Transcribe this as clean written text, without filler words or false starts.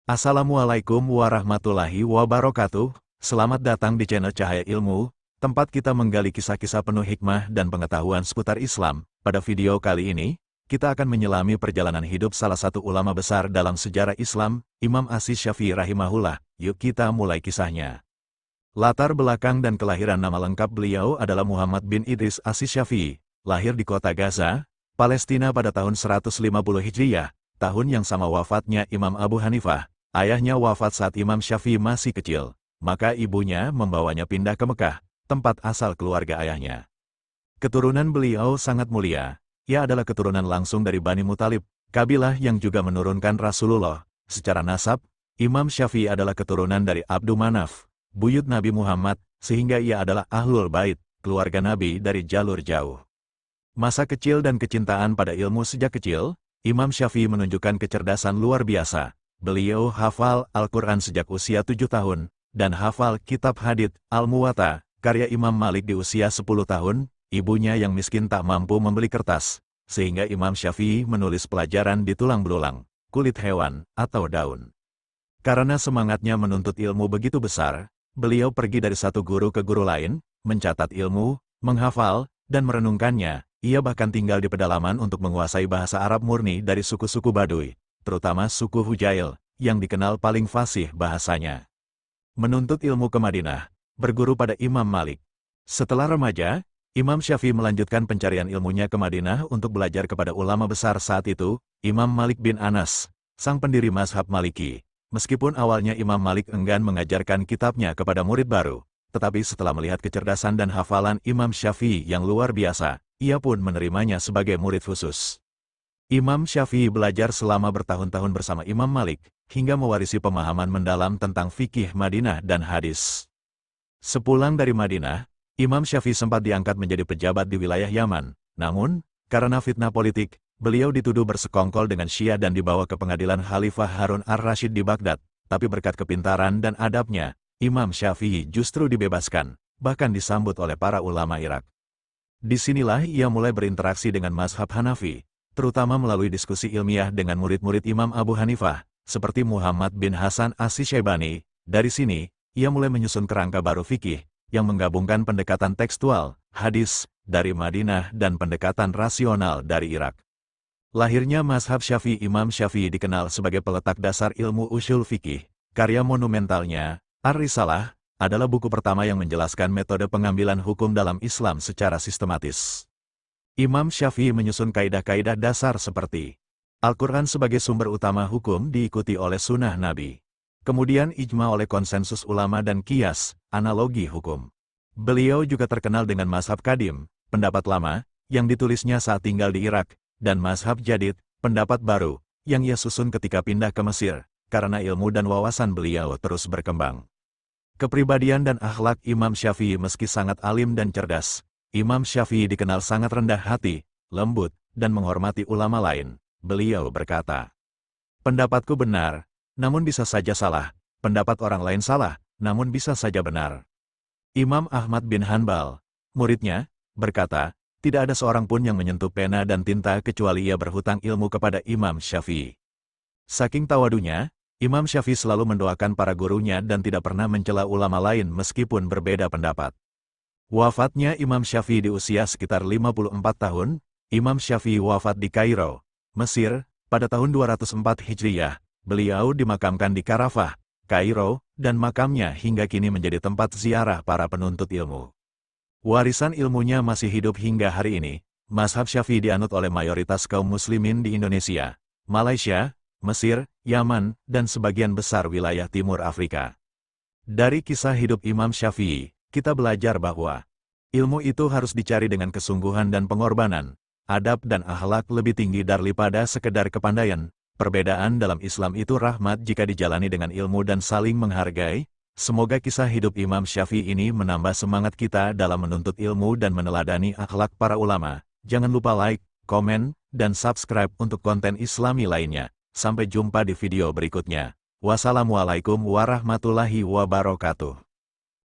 Assalamualaikum warahmatullahi wabarakatuh. Selamat datang di channel Cahaya Ilmu, tempat kita menggali kisah-kisah penuh hikmah dan pengetahuan seputar Islam. Pada video kali ini, kita akan menyelami perjalanan hidup salah satu ulama besar dalam sejarah Islam, Imam Asy-Syafi'i rahimahullah. Yuk kita mulai kisahnya. Latar belakang dan kelahiran. Nama lengkap beliau adalah Muhammad bin Idris Asy-Syafi'i, lahir di kota Gaza, Palestina pada tahun 150 Hijriyah, tahun yang sama wafatnya Imam Abu Hanifah. Ayahnya wafat saat Imam Syafi'i masih kecil, maka ibunya membawanya pindah ke Mekah, tempat asal keluarga ayahnya. Keturunan beliau sangat mulia. Ia adalah keturunan langsung dari Bani Muthalib, kabilah yang juga menurunkan Rasulullah. Secara nasab, Imam Syafi'i adalah keturunan dari Abdu Manaf, buyut Nabi Muhammad, sehingga ia adalah Ahlul Bait, keluarga Nabi dari jalur jauh. Masa kecil dan kecintaan pada ilmu sejak kecil, Imam Syafi'i menunjukkan kecerdasan luar biasa. Beliau hafal Al-Quran sejak usia 7 tahun, dan hafal kitab hadits Al-Muwatta, karya Imam Malik di usia 10 tahun. Ibunya yang miskin tak mampu membeli kertas, sehingga Imam Syafi'i menulis pelajaran di tulang belulang, kulit hewan, atau daun. Karena semangatnya menuntut ilmu begitu besar, beliau pergi dari satu guru ke guru lain, mencatat ilmu, menghafal, dan merenungkannya. Ia bahkan tinggal di pedalaman untuk menguasai bahasa Arab murni dari suku-suku Baduy, terutama suku Hujail, yang dikenal paling fasih bahasanya. Menuntut ilmu ke Madinah, berguru pada Imam Malik. Setelah remaja, Imam Syafi'i melanjutkan pencarian ilmunya ke Madinah untuk belajar kepada ulama besar saat itu, Imam Malik bin Anas, sang pendiri mazhab Maliki. Meskipun awalnya Imam Malik enggan mengajarkan kitabnya kepada murid baru, tetapi setelah melihat kecerdasan dan hafalan Imam Syafi'i yang luar biasa, ia pun menerimanya sebagai murid khusus. Imam Syafi'i belajar selama bertahun-tahun bersama Imam Malik, hingga mewarisi pemahaman mendalam tentang fikih Madinah dan hadis. Sepulang dari Madinah, Imam Syafi'i sempat diangkat menjadi pejabat di wilayah Yaman. Namun, karena fitnah politik, beliau dituduh bersekongkol dengan Syiah dan dibawa ke pengadilan Khalifah Harun ar-Rasyid di Baghdad. Tapi berkat kepintaran dan adabnya, Imam Syafi'i justru dibebaskan, bahkan disambut oleh para ulama Irak. Disinilah ia mulai berinteraksi dengan mazhab Hanafi, terutama melalui diskusi ilmiah dengan murid-murid Imam Abu Hanifah, seperti Muhammad bin Hasan Asy-Syaibani. Dari sini, ia mulai menyusun kerangka baru fikih, yang menggabungkan pendekatan tekstual, hadis, dari Madinah dan pendekatan rasional dari Irak. Lahirnya mazhab Syafi'i. Imam Syafi'i dikenal sebagai peletak dasar ilmu ushul fikih. Karya monumentalnya, Ar-Risalah, adalah buku pertama yang menjelaskan metode pengambilan hukum dalam Islam secara sistematis. Imam Syafi'i menyusun kaidah-kaidah dasar seperti Al-Quran sebagai sumber utama hukum diikuti oleh sunnah Nabi. Kemudian ijma oleh konsensus ulama dan qiyas, analogi hukum. Beliau juga terkenal dengan mazhab Qadim, pendapat lama, yang ditulisnya saat tinggal di Irak, dan mazhab Jadid, pendapat baru, yang ia susun ketika pindah ke Mesir, karena ilmu dan wawasan beliau terus berkembang. Kepribadian dan akhlak Imam Syafi'i. Meski sangat alim dan cerdas, Imam Syafi'i dikenal sangat rendah hati, lembut, dan menghormati ulama lain. Beliau berkata, "Pendapatku benar, namun bisa saja salah. Pendapat orang lain salah, namun bisa saja benar." Imam Ahmad bin Hanbal, muridnya, berkata, "Tidak ada seorang pun yang menyentuh pena dan tinta kecuali ia berhutang ilmu kepada Imam Syafi'i." Saking tawadunya, Imam Syafi'i selalu mendoakan para gurunya dan tidak pernah mencela ulama lain meskipun berbeda pendapat. Wafatnya Imam Syafi'i di usia sekitar 54 tahun, Imam Syafi'i wafat di Kairo, Mesir, pada tahun 204 Hijriyah. Beliau dimakamkan di Karafah, Kairo, dan makamnya hingga kini menjadi tempat ziarah para penuntut ilmu. Warisan ilmunya masih hidup hingga hari ini. Mazhab Syafi'i dianut oleh mayoritas kaum muslimin di Indonesia, Malaysia, Mesir, Yaman, dan sebagian besar wilayah Timur Afrika. Dari kisah hidup Imam Syafi'i, kita belajar bahwa ilmu itu harus dicari dengan kesungguhan dan pengorbanan. Adab dan akhlak lebih tinggi daripada sekedar kepandaian. Perbedaan dalam Islam itu rahmat jika dijalani dengan ilmu dan saling menghargai. Semoga kisah hidup Imam Syafi'i ini menambah semangat kita dalam menuntut ilmu dan meneladani akhlak para ulama. Jangan lupa like, komen, dan subscribe untuk konten Islami lainnya. Sampai jumpa di video berikutnya. Wassalamualaikum warahmatullahi wabarakatuh.